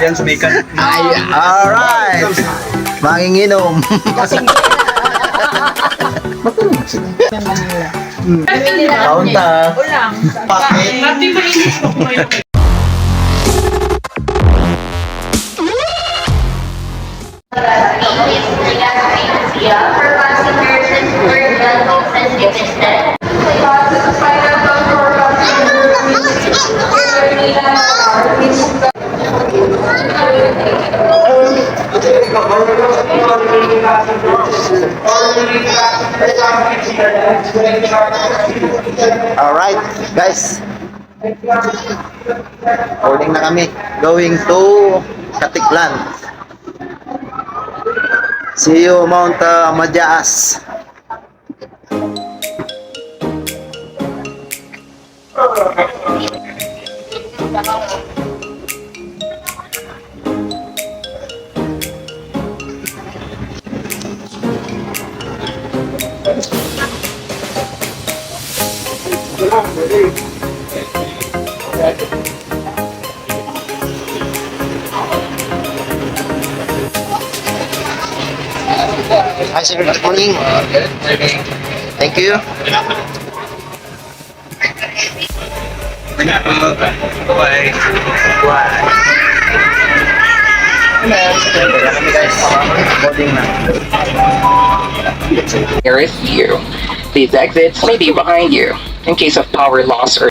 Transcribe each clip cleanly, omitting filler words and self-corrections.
yan sumikat. Alright! Manginginom. Kaunta. Bakit? For passengers and for adults and limited. Alright, guys. Boarding na kami. Going to Katiklan. See you Mount Majaas. Hi sir, good morning. Thank you. Bye. Kami guys, boarding na. Nearest you. These exits may be behind you in case of power loss or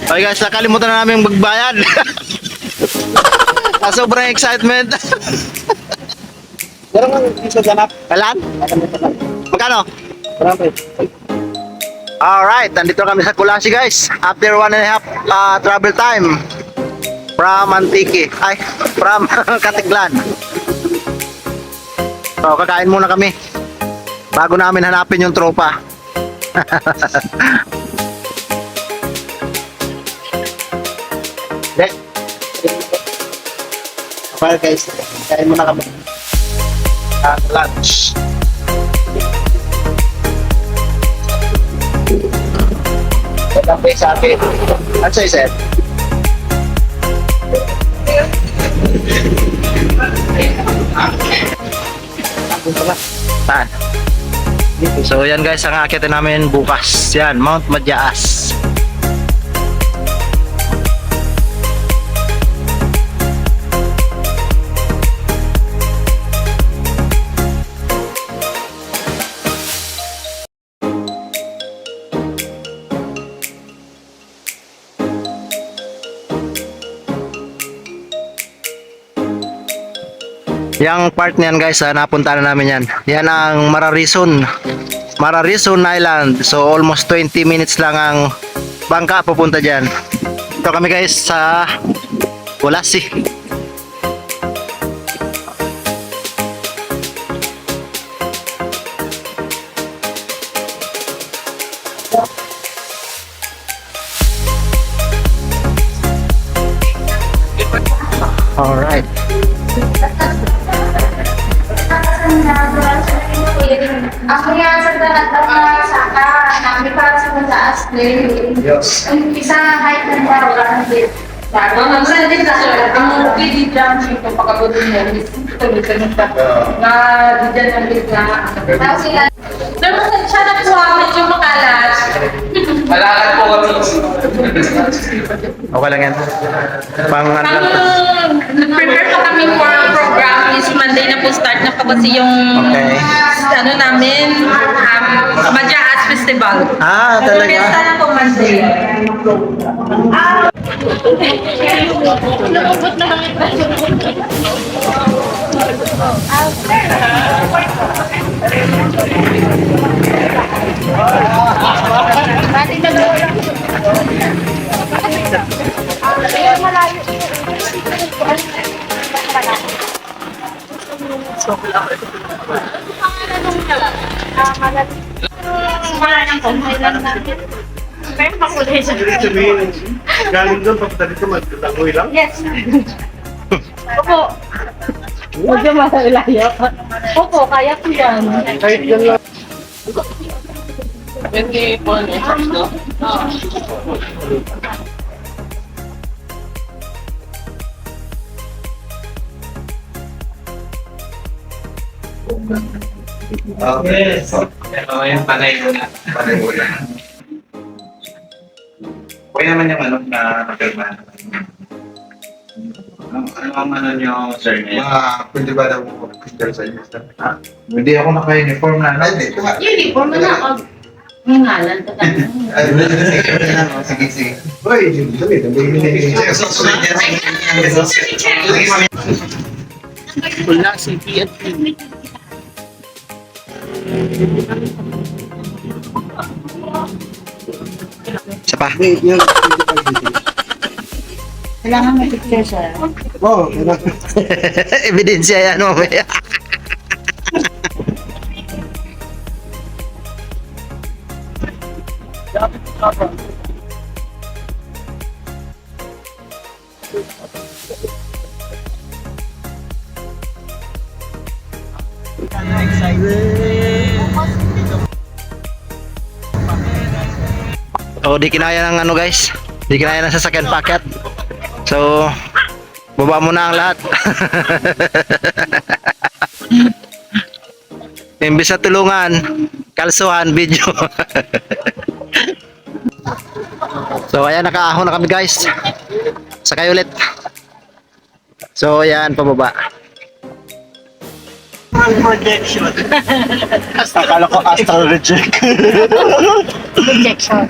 Okay guys, nakalimutan na namin magbayad. Sobrang excitement. Pero nga isa ganap. Kailan? Magkano? Marami. Alright, nandito kami sa Kulassi guys. After 1.5 travel time from Antique. Ay, from Katiklan. So, kakain muna kami bago namin hanapin yung tropa. Well guys, kain muna kami at lunch. Sabi sa akin. Ano sa'yo, sir? Saan? So yan guys, ang aakitin namin bukas. Yan, Mount Madyaas. Yang part niyan guys, napunta na namin yan. Yan ang Mararison. Mararison Island. So almost 20 minutes lang ang bangka pupunta dyan. Ito kami guys sa Kulasi. Alright. Ako yan sa tanag saka namin para sa mataas din. Yes. Ang isa height ng baro lang din. Ang sandin na sir, ang pwede dyan siya pagkabutin mo, tuloy-tuloy ka na di dyan ang bigla. Tapos sila, Naman siya nakuha, medyo makalat. Malakat po kami. Okay lang yan. Pang ano lang to. Nag-prepare pa kami for program is Monday na po start na po kasi yung Okay. ano namin, Madyaas Festival. Ah, Pesta talaga. na po Monday. Sabihin, galing doon, papunta dito, magtatangoy lang. Yes. Opo. Medyo malayo. Opo, kaya po yan. Kahit yan lang. Okay. Pero yung panay mo na. Panay mo na. Okay naman yung ano na napirmahan. Ano ang ano nyo, sir? Pwede ba daw picture sa inyo, sir? Hindi ako naka-uniform na. Ay, hindi. Uniform na ako. Yung ngalan ko Ay, sige, sige. Uy, dali, dali. Wala si PNP. Isa pa. Kailangan may picture siya. Oh, Ebidensya yan mamaya. Oh, di kinaya ng ano guys. Di kinaya ng sasakyan packet. So, baba mo na ang lahat. Imbis na tulungan, kalsuhan, video. So, ayan, nakaahon na kami guys. Sakay ulit. So, ayan, pababa. Projection. Akala ko astral reject. Projection.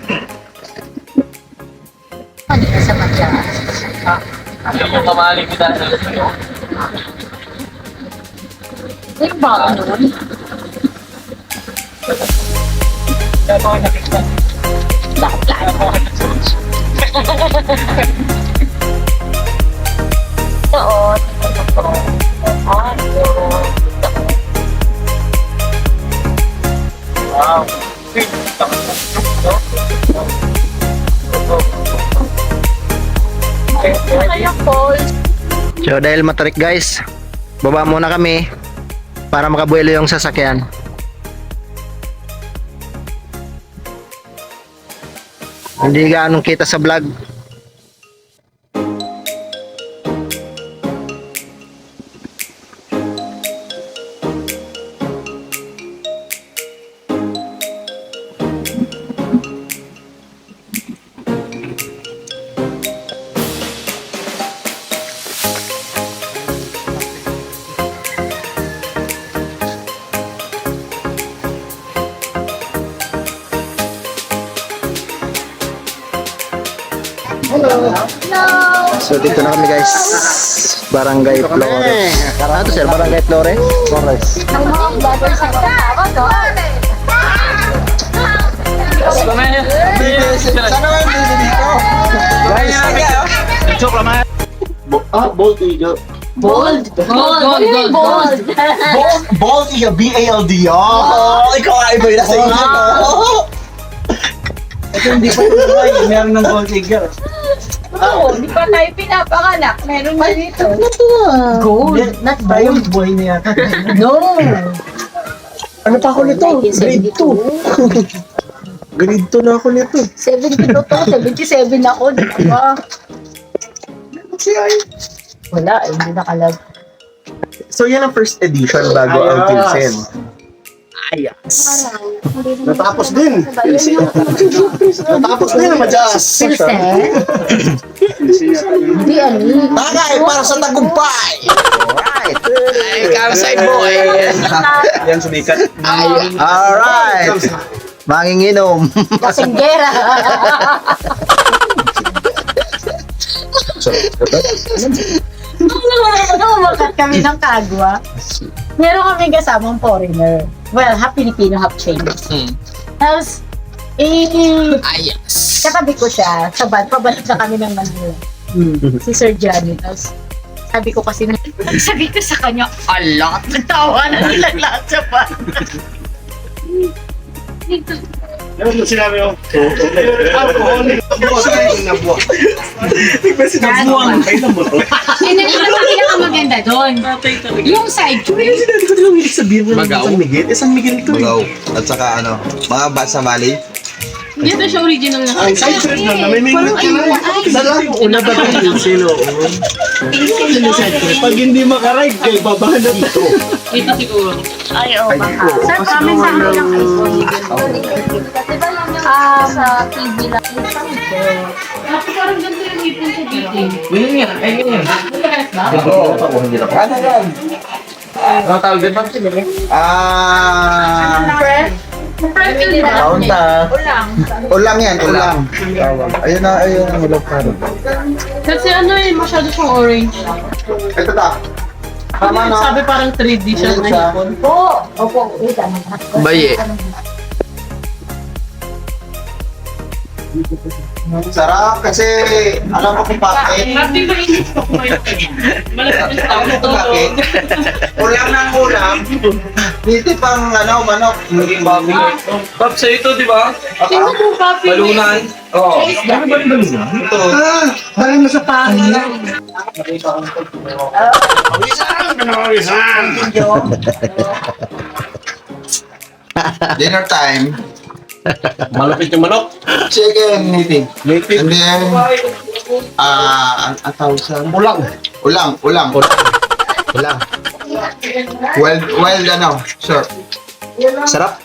Ano ka sa Madyaas? Yung mamali ko dahil. Yung bago nun? Oo. Wow. So, dahil matarik guys, baba muna kami para makabuelo yung sasakyan. Hindi gaanong kita sa vlog. So dito na kami guys. Barangay Flores. Ano to sir? Barangay Flores? Flores. Sana ba yung baby dito? Guys, Gold. Bald iya, B-A-L-D. Oh, ikaw ay iba yun sa inyo. Ito hindi pa tuloy. Meron ng gold digger. Oo, di pa tayo pinapanganak. Meron na dito. Gold? Not tayo boy niya. No. Ano pa ako nito? Grade 2. Grade 2 na ako nito. 72 to, 77 ako. Di ba? Wala, hindi nakalag. So yan ang first edition bago ang Pilsen. Natapos din. Natapos din ang madyas. Pilsen? Hindi, ano. Bagay para sa tagumpay! Ay, karside boy. Yan sumikat. Alright. Manginginom. Kasinggera. Nung umakat kami ng Kagwa, meron kami kasamang foreigner. Well, half Filipino, half Chinese. Tapos, katabi ko siya sa van, pabalik na kami ng Manila. Si Sir Johnny. Tapos, sabi ko kasi, sabi ko sa kanya, alat, nagtawa na nila lahat sa van. Ano mo sinabi ko? Alcoholic. Nabuwang. Nabuwang. Hindi naman pinakamaganda doon. Yung side trip. Sinabi ko lang hindi sabihin mo ng San Miguel. San Miguel ito. Magaw. At saka ano, mga Basa Valley. Hindi ito siya original na. Ang side trip na namimingit ka na. Dala yung una ba tayo sino? Pag hindi makaride, kayo babahanap ito. Ito siguro. Ay, oo, baka. Sir, kami sa amin lang kayo. Di ba lang yung sa TV lang? Parang ganito yung ipon sa meeting. Ganyan yan. Ay, ganyan. Ano yan? Ano tawag din pa kasi ba? Kaunta. Ulang yan, ulang. Ayun na, ayun ang ulang paro. Kasi ano eh, masyado siyang orange. Ito ta. Tama na. Sabi parang 3D siya na ipon. Oo, opo. Baye. Sarap kasi alam mo kung bakit. Happy mainit pa ko ngayon. Malapit na Alam mo kung bakit. Ulang ng ulam. Dito pang ano, manok. Hindi babi. Pop, sa ito, di ba? Sino po, Papi? Balunan. Oo. Ano ba yung balunan? Ito. Dahil mo sa pangin. Dinner time. Malapit yung manok. Chicken meeting. Native. And then, ang tawag sa Ulang. ulang. Ulang. Well, ano, sure. Sarap.